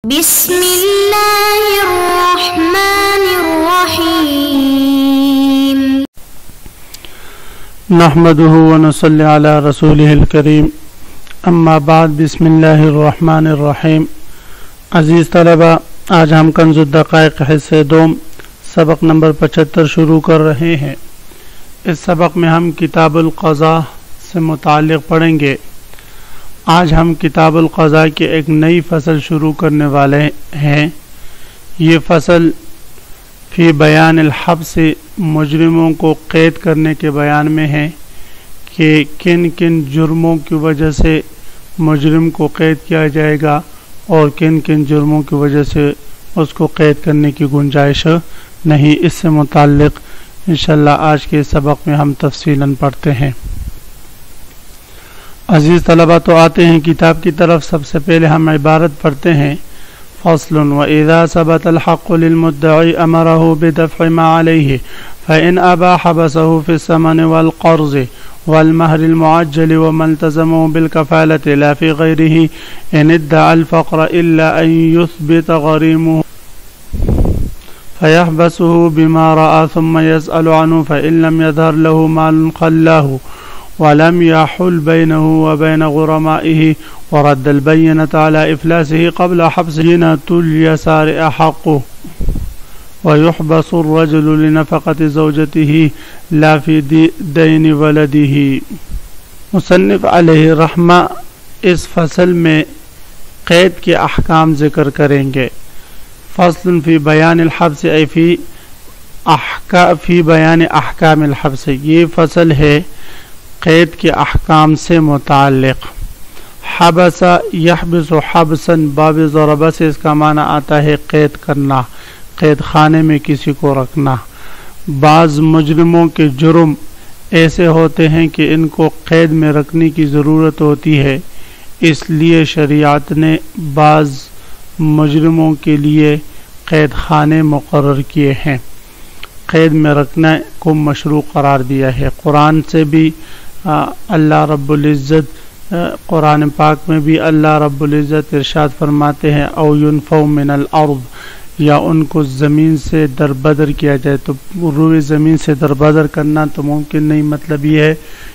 بسم اللہ الرحمن الرحیم نحمده ونصلی علی رسوله الکریم اما بعد بسم اللہ الرحمن الرحیم۔ عزیز طلبہ، آج ہم کنز الدقائق حصے دوم سبق نمبر 75 شروع کر رہے ہیں۔ اس سبق میں ہم کتاب القضاء سے متعلق پڑھیں گے۔ آج ہم کتاب القضاء کی ایک نئی فصل شروع کرنے والے ہیں۔ یہ فصل فی بیان الحبس، مجرموں کو قید کرنے کے بیان میں ہے کہ کن کن جرموں کی وجہ سے مجرم کو قید کیا جائے گا اور کن کن جرموں کی وجہ سے اس کو قید کرنے کی گنجائش نہیں۔ اس سے متعلق انشاءاللہ آج کے سبق میں ہم تفصیلاً پڑھتے ہیں۔ عزیز طلبہ، تو آتے ہیں کتاب کی طرف۔ سب سے پہلے ہم عبارت پڑھتے ہیں۔ فصل وَإِذَا ثَبَتَ الْحَقُّ لِلْمُدَّعِ أَمَرَهُ بِدَفْعِ مَا عَلَيْهِ فَإِنْ أَبَى حَبَسَهُ فِي الثَّمَنِ وَالْقَرْضِ وَالْمَهْرِ الْمُعَجَّلِ وَمَا الْتَزَمَهُ بِالْكَفَالَةِ لَا فِي غَيْرِهِ إِنِ ادَّعَى الْفَقْرَ إِلَّا أَنْ يُثْبِتَ غَرِيمُهُ فَيَحْبَسُهُ بِمَا رَأَى ثُمَّ يَسْأَلُ عَنْهُ فَإِنْ لَمْ يَظْهَرْ لَهُ مَالٌ خَلَّاهُ ولم يحل بينه وبين غرمائه ورد البينة على إفلاسه قبل حبسه بينة اليسار أحق ويحبس الرجل لنفقة زوجته لا في دين ولده۔ مصنف علیہ رحمہ اس فصل میں قید کے احکام ذکر کریں گے۔ فصل فی بیان الحبس ای فی بیان احکام الحبس، یہ فصل ہے قید کے احکام سے متعلق۔ حبس یحبس حبسا، باب ضربہ سے اس کا معنی آتا ہے قید کرنا، قید خانے میں کسی کو رکھنا۔ بعض مجرموں کے جرم ایسے ہوتے ہیں کہ ان کو قید میں رکھنے کی ضرورت ہوتی ہے، اس لیے شریعت نے بعض مجرموں کے لیے قید خانے مقرر کیے ہیں، قید میں رکھنے کو مشروع قرار دیا ہے۔ قرآن سے بھی اللہ رب العزت، قرآن پاک میں بھی اللہ رب العزت ارشاد فرماتے ہیں او ینفوا من الارض، یا ان کو زمین سے دربدر کیا جائے۔ تو روئے زمین سے دربدر کرنا تو ممکن نہیں، مطلب یہ ہے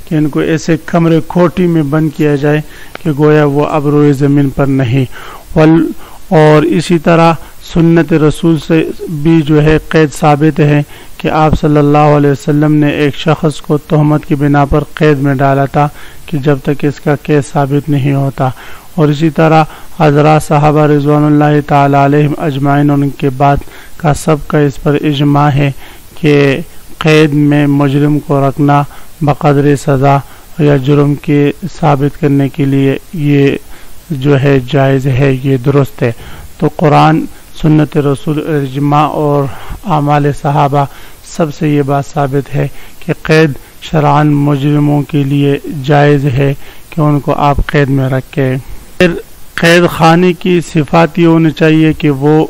کہ ان کو ایسے کمرے کھوٹی میں بند کیا جائے کہ گویا وہ اب روئے زمین پر نہیں۔ اور اسی طرح سنت رسول سے بھی جو ہے قید ثابت ہے کہ آپ صلی اللہ علیہ وسلم نے ایک شخص کو تہمت کی بنا پر قید میں ڈالا تھا کہ جب تک اس کا کیس ثابت نہیں ہوتا۔ اور اسی طرح حضرات صحابہ رضوان اللہ تعالی علیہم اجمعین، ان کے بعد کا سب کا اس پر اجماع ہے کہ قید میں مجرم کو رکھنا بقدر سزا یا جرم کے ثابت کرنے کے لیے یہ جو ہے جائز ہے، یہ درست ہے۔ تو قرآن، سنت رسول، اجماع اور اعمال صحابہ سب سے یہ بات ثابت ہے کہ قید شرعاً مجرموں کے لیے جائز ہے کہ ان کو آپ قید میں رکھیں۔ پھر قید خانے کی صفات یہ ہونی چاہیے کہ وہ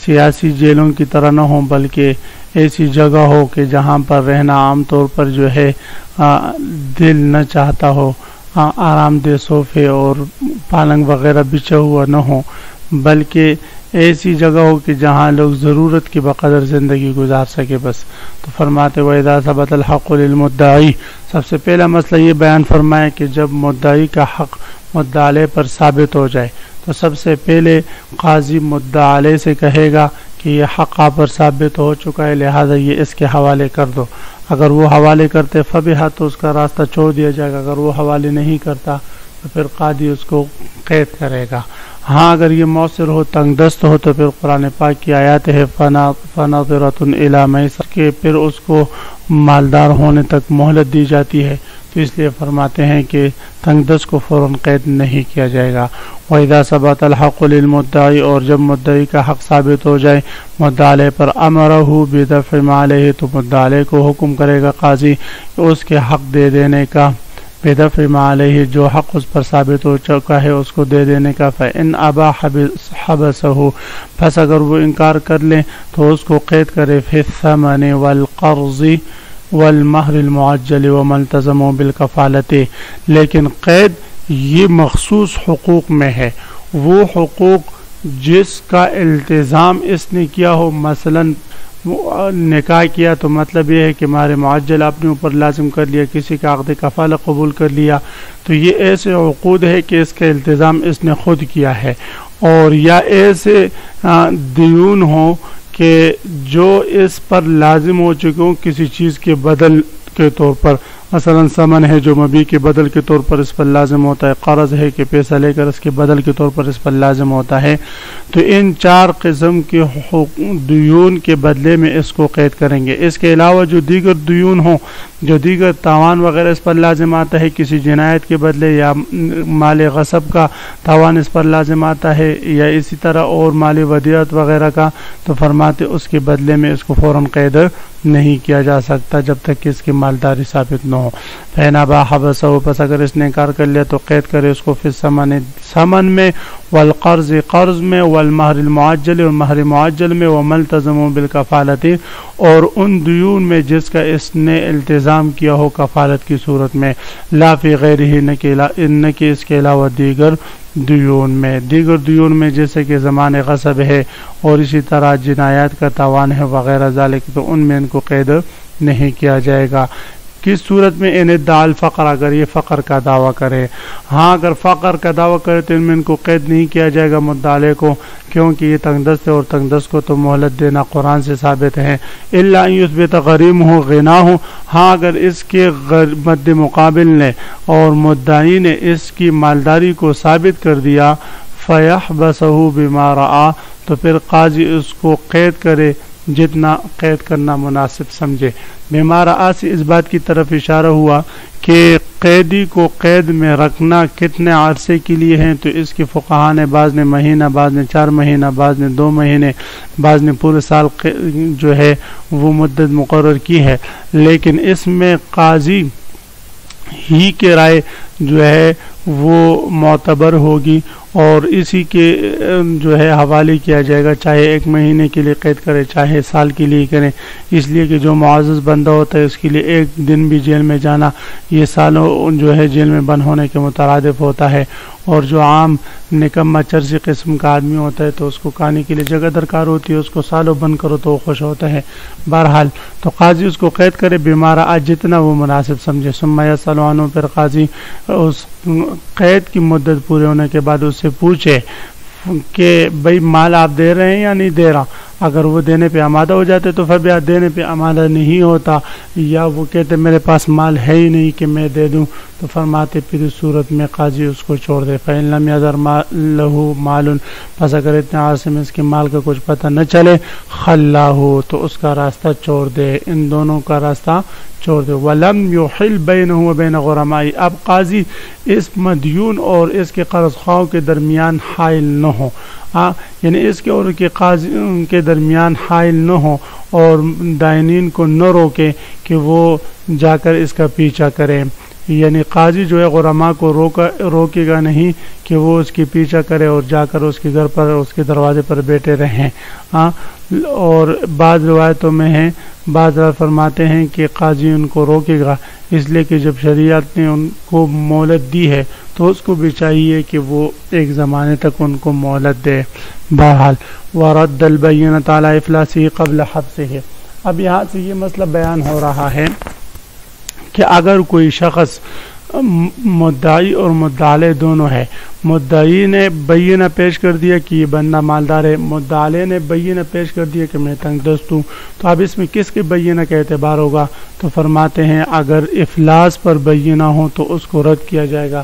سیاسی جیلوں کی طرح نہ ہوں، بلکہ ایسی جگہ ہو کہ جہاں پر رہنا عام طور پر جو ہے دل نہ چاہتا ہو، آرام دہ صوفے اور پالنگ وغیرہ بچھا ہوا نہ ہو، بلکہ ایسی جگہ ہو کہ جہاں لوگ ضرورت کے بقدر زندگی گزار سکے بس۔ تو فرماتے وَإِذَا ثَبَتَ الْحَقُّ لِلْمُدَّعِ، سب سے پہلا مسئلہ یہ بیان فرمایا کہ جب مدعی کا حق مدعا علیہ پر ثابت ہو جائے تو سب سے پہلے قاضی مدعا علیہ سے کہے گا کہ یہ حق آپ پر ثابت ہو چکا ہے، لہذا یہ اس کے حوالے کر دو۔ اگر وہ حوالے کرتے فبہا تو اس کا راستہ چھوڑ دیا جائے گا، اگر وہ حوالے نہیں کرتا تو پھر قاضی اس کو قید کرے گا۔ ہاں اگر یہ مؤثر ہو، تنگ دست ہو، تو پھر قرآن پاک کی آیات ہے فَنَاظِرَةٌ إِلَىٰ مَيْسَرَةٍ، کہ پھر اس کو مالدار ہونے تک مہلت دی جاتی ہے۔ تو اس لیے فرماتے ہیں کہ تنگ دست کو فوراً قید نہیں کیا جائے گا۔ وَإِذَا ثَبَتَ الْحَقُّ لِلْمُدَّعِ، اور جب مدعی کا حق ثابت ہو جائے مدعا علیہ پر، أَمَرَهُ بِدَفْعِ مَا عَلَيْهِ، تو مدعا علیہ کو حکم کرے گا قاضی اس کے حق دے دینے کا، بدفع ما علیہ، جو حق اس پر ثابت ہو چکا ہے اس کو دے دینے کا۔ فإن ابا حبسہ، پس اگر وہ انکار کر لیں تو اس کو قید کرے۔ فی الثمن والقرض والمہر المعجل وما التزم بالکفالۃ، لیکن قید یہ مخصوص حقوق میں ہے، وہ حقوق جس کا التزام اس نے کیا ہو، مثلا نکاح کیا تو مطلب یہ ہے کہ مہر معجل اپنے اوپر لازم کر لیا، کسی کا عقد کفالہ قبول کر لیا، تو یہ ایسے عقود ہے کہ اس کا التزام اس نے خود کیا ہے، اور یا ایسے دیون ہوں کہ جو اس پر لازم ہو چکے ہوں کسی چیز کے بدل کے طور پر، مثلا ثمن ہے جو مبیع کے بدل کے طور پر اس پر لازم ہوتا ہے، قرض ہے کہ پیسہ لے کر اس کے بدل کے طور پر اس پر لازم ہوتا ہے، تو ان 4 قسم کے دیون کے بدلے میں اس کو قید کریں گے۔ اس کے علاوہ جو دیگر دیون ہوں، جو دیگر تاوان وغیرہ اس پر لازم آتا ہے، کسی جنایت کے بدلے یا مال غصب کا تاوان اس پر لازم آتا ہے، یا اسی طرح اور مال ودیعت وغیرہ کا، تو فرماتے اس کے بدلے میں اس کو فوراً قید نہیں کیا جا سکتا جب تک کہ اس کی مالداری ثابت نہ ہو۔ فَإِنْ أَبَاحَ حَبَسَهُ، پس اگر اس نے انکار کر لیا تو قید کرے اس کو فی ثمن میں، والقرض قرض میں، والمہر المعجل اور مہر معجل میں، وَمَلْتَزَمُوا بِالْكَفَالَةِ اور ان دیون میں جس کا اس نے التزام کیا ہو کفالت کی صورت میں، لا فی غیرہ، نہ کہ اس کے علاوہ دیگر دیون میں، دیگر دیون میں جیسے کہ زمان غصب ہے اور اسی طرح جنایات کا تاوان ہے وغیرہ ذالک، تو ان میں ان کو قید نہیں کیا جائے گا۔ کس صورت میں؟ ان ادعا الفقر، اگر یہ فقر کا دعویٰ کرے، ہاں اگر فقر کا دعویٰ کرے تو ان میں ان کو قید نہیں کیا جائے گا مدعا کو، کیونکہ یہ تنگ دست ہے اور تنگ دست کو تو مہلت دینا قرآن سے ثابت ہے۔ الا ان یثبت غریم ہو غنا ہو، ہاں اگر اس کے مد مقابل نے اور مدعی نے اس کی مالداری کو ثابت کر دیا، فیحبسہ بما رعا، تو پھر قاضی اس کو قید کرے جتنا قید کرنا مناسب سمجھے۔ بما رعا سے اس بات کی طرف اشارہ ہوا کہ قیدی کو قید میں رکھنا کتنے عرصے کے لیے ہیں، تو اس کے فقہاء نے بعض نے مہینہ، بعض نے 4 مہینہ، بعض نے 2 مہینے، بعض نے پورے سال جو ہے وہ مدت مقرر کی ہے، لیکن اس میں قاضی ہی کی رائے جو ہے وہ معتبر ہوگی اور اسی کے جو ہے حوالے کیا جائے گا، چاہے 1 مہینے کے لیے قید کرے چاہے سال کے لیے کرے، اس لیے کہ جو معزز بندہ ہوتا ہے اس کے لیے 1 دن بھی جیل میں جانا یہ سالوں جو ہے جیل میں بند ہونے کے مترادف ہوتا ہے، اور جو عام نکمہ چرسی قسم کا آدمی ہوتا ہے تو اس کو کھانے کے لیے جگہ درکار ہوتی ہے، اس کو سالوں بند کرو تو وہ خوش ہوتا ہے۔ بہرحال تو قاضی اس کو قید کرے بیمارہ جتنا وہ مناسب سمجھے، ثم یسأل عنہ، پھر قاضی اس قید کی مدت پورے ہونے کے بعد اس سے پوچھے کہ بھئی مال آپ دے رہے ہیں یا نہیں دے رہا، اگر وہ دینے پہ آمادہ ہو جاتے تو پھر دینے پہ آمادہ نہیں ہوتا، یا وہ کہتے میرے پاس مال ہے ہی نہیں کہ میں دے دوں، تو فرماتے پھر اس صورت میں قاضی اس کو چھوڑ دے۔ فَإِن لَمْ يَظْهَرْ لَهُ مَالٌ، پس اگر اتنے عرصے میں اس کے مال کا کچھ پتہ نہ چلے، خَلَّاهُ، تو اس کا راستہ چھوڑ دے، ان دونوں کا راستہ چھوڑ دے۔ وَلَمْ يُحِلْ بَيْنَهُ وَبَيْنَ غُرَمَائِهِ، اب قاضی اس مدیون اور اس کے قرض خواہوں کے درمیان حائل نہ ہو، یعنی اس کے اور کے قاضی کے درمیان حائل نہ ہو اور دائنین کو نہ روکے کہ وہ جا کر اس کا پیچھا کرے، یعنی قاضی جو ہے غرماء کو روکے گا نہیں کہ وہ اس کی پیچھا کرے اور جا کر اس کے گھر پر اس کے دروازے پر بیٹھے رہیں۔ اور بعض روایتوں میں ہیں، بعض فرماتے ہیں کہ قاضی ان کو روکے گا اس لیے کہ جب شریعت نے ان کو مہلت دی ہے تو اس کو بھی چاہیے کہ وہ ایک زمانے تک ان کو مہلت دے۔ بہرحال وَرَدَّ الْبَيِّنَةَ عَلَى إِفْلَاسِهِ قَبْلَ حَبْسِهِ، اب یہاں سے یہ مسئلہ بیان ہو رہا ہے کہ اگر کوئی شخص مدعی اور مدعی دونوں ہے، مدعی نے بینہ پیش کر دیا کہ یہ بندہ مالدار ہے، مدعی نے بینہ پیش کر دیا کہ میں تنگ دست ہوں، تو اب اس میں کس کے بینہ کا اعتبار ہوگا؟ تو فرماتے ہیں اگر افلاس پر بینہ ہو تو اس کو رد کیا جائے گا،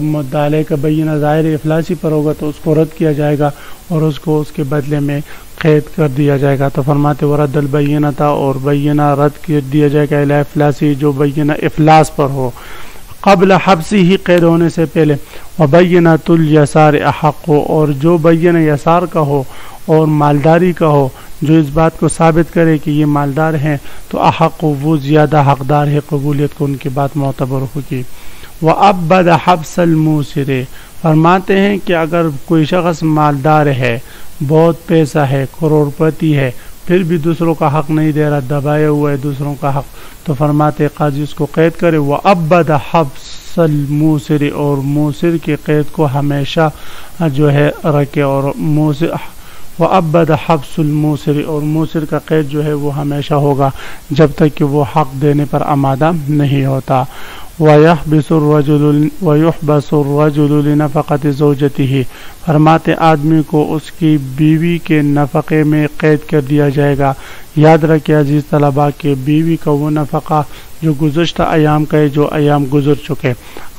مدعی کا بینہ ظاہر افلاسی پر ہوگا تو اس کو رد کیا جائے گا اور اس کو اس کے بدلے میں قید کر دیا جائے گا۔ تو فرماتے ورد البینہ تھا، اور بینہ رد کر دیا جائے گا الی افلاسی، جو بینہ افلاس پر ہو، قبل حبسی ہی قید ہونے سے پہلے، وبینۃ الیسار احق، اور جو بینہ یسار کا ہو اور مالداری کا ہو، جو اس بات کو ثابت کرے کہ یہ مالدار ہیں، تو احق وہ زیادہ حقدار ہے قبولیت کو، ان کی بات معتبر ہوگی۔ وَأَبَّدَ حَبْسَ الْمُوسِرِ، فرماتے ہیں کہ اگر کوئی شخص مالدار ہے، بہت پیسہ ہے، کروڑ پتی ہے، پھر بھی دوسروں کا حق نہیں دے رہا، دبائے ہوئے دوسروں کا حق، تو فرماتے قاضی اس کو قید کرے، وَأَبَّدَ حَبْسَ الْمُوسِرِ، اور موسر کے قید کو ہمیشہ جو ہے رکھے، اور وَأَبَّدَ حَبْسُ الْمُوسِرِ، اور موسر کا قید جو ہے وہ ہمیشہ ہوگا جب تک کہ وہ حق دینے پر آمادہ نہیں ہوتا۔ وَيَحْبِسُ الرَّجُلُ لِنَفَقَةِ زَوْجَتِهِ، فرماتے آدمی کو اس کی بیوی کے نفقے میں قید کر دیا جائے گا۔ یاد رکھیں عزیز طلباء کہ بیوی کا وہ نفقہ جو گزشتہ ایام کا ہے، جو ایام گزر چکے،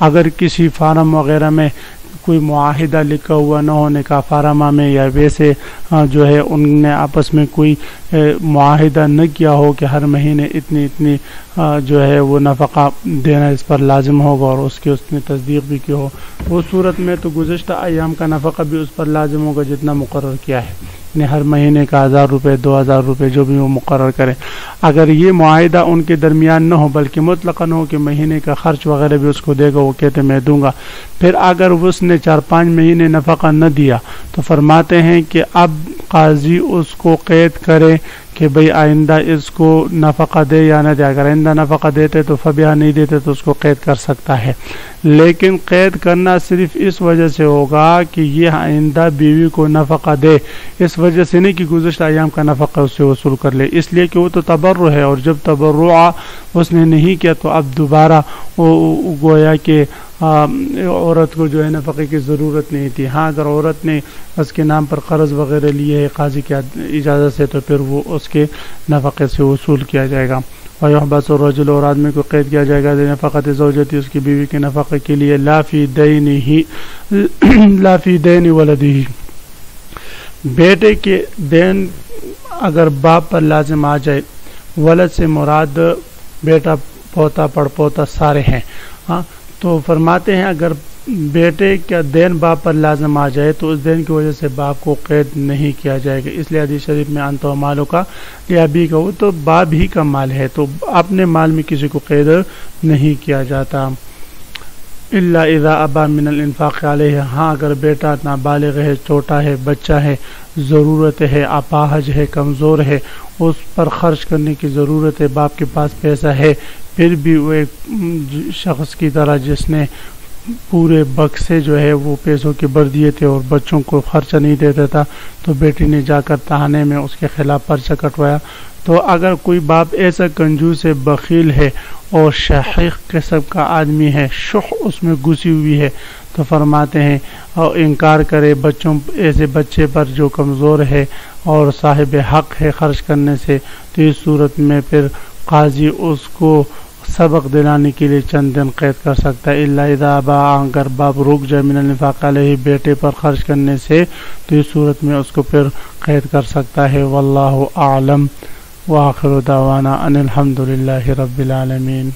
اگر کسی فارم وغیرہ میں کوئی معاہدہ لکھا ہوا نہ ہونے کا فارمہ میں، یا ویسے جو ہے ان نے آپس میں کوئی معاہدہ نہ کیا ہو کہ ہر مہینے اتنی جو ہے وہ نفقہ دینا اس پر لازم ہوگا، اور اس نے تصدیق بھی کی ہو، اس صورت میں تو گزشتہ ایام کا نفقہ بھی اس پر لازم ہوگا جتنا مقرر کیا ہے، یعنی ہر مہینے کا 1000 روپے 2000 روپے جو بھی وہ مقرر کرے۔ اگر یہ معاہدہ ان کے درمیان نہ ہو بلکہ مطلقاً ہو کہ مہینے کا خرچ وغیرہ بھی اس کو دے گا، وہ کہتے میں دوں گا، پھر اگر اس نے 4-5 مہینے نفقہ نہ دیا تو فرماتے ہیں کہ اب قاضی اس کو قید کرے کہ بھئی آئندہ اس کو نفقہ دے یا نہ دے، اگر آئندہ نفقہ دیتے تو فبیہ، نہیں دیتے تو اس کو قید کر سکتا ہے، لیکن قید کرنا صرف اس وجہ سے ہوگا کہ یہ آئندہ بیوی کو نفقہ دے، اس وجہ سے نہیں کہ گزشتہ ایام کا نفقہ اس سے وصول کر لے، اس لیے کہ وہ تو تبرع ہے، اور جب تبرع اس نے نہیں کیا تو اب دوبارہ گویا کہ عورت کو جو ہے نفقے کی ضرورت نہیں تھی۔ ہاں اگر عورت نے اس کے نام پر قرض وغیرہ لیے ہے قاضی کی اجازت سے، تو پھر وہ اس کے نفقے سے وصول کیا جائے گا۔ وَيُحْبَسُ الرَّجُلُ، اور آدمی کو قید کیا جائے گا لِنَفَقَةِ زَوْجَتِهِ، اس کی بیوی کے نفقے کے لیے، لا فی دین ولدہ، بیٹے کے دین اگر باپ پر لازم آ جائے، ولد سے مراد بیٹا پوتا پڑپوتا سارے ہیں، ہاں تو فرماتے ہیں اگر بیٹے کا دین باپ پر لازم آ جائے تو اس دین کی وجہ سے باپ کو قید نہیں کیا جائے گا، اس لیے حدیث شریف میں انت مالوں کا لابی کا، وہ تو باپ ہی کا مال ہے، تو اپنے مال میں کسی کو قید نہیں کیا جاتا۔ الا اذا ابا من الانفاق علیہ، ہاں اگر بیٹا نابالغ ہے، چھوٹا ہے، بچہ ہے، ضرورت ہے، اپاہج ہے، کمزور ہے، اس پر خرچ کرنے کی ضرورت ہے، باپ کے پاس پیسہ ہے، پھر بھی وہ ایک شخص کی طرح جس نے پورے بکسے جو ہے وہ پیسوں کے بھر دیے تھے اور بچوں کو خرچہ نہیں دیتا تھا، تو بیٹی نے جا کر تھانے میں اس کے خلاف پرچہ کٹوایا۔ تو اگر کوئی باپ ایسا کنجوس بخیل ہے اور شحیح قسم کا آدمی ہے، شح اس میں گھسی ہوئی ہے، تو فرماتے ہیں اور انکار کرے ایسے بچے پر جو کمزور ہے اور صاحب حق ہے خرچ کرنے سے، تو اس صورت میں پھر قاضی اس کو سبق دلانے کے لیے چند دن قید کر سکتا ہے۔ الا اذا ابا، اگر باپ رک جائے من الانفاق علیہ، بیٹے پر خرچ کرنے سے، تو اس صورت میں اس کو پھر قید کر سکتا ہے۔ واللہ اعلم، وآخر دعوانا ان الحمد للہ رب العالمین۔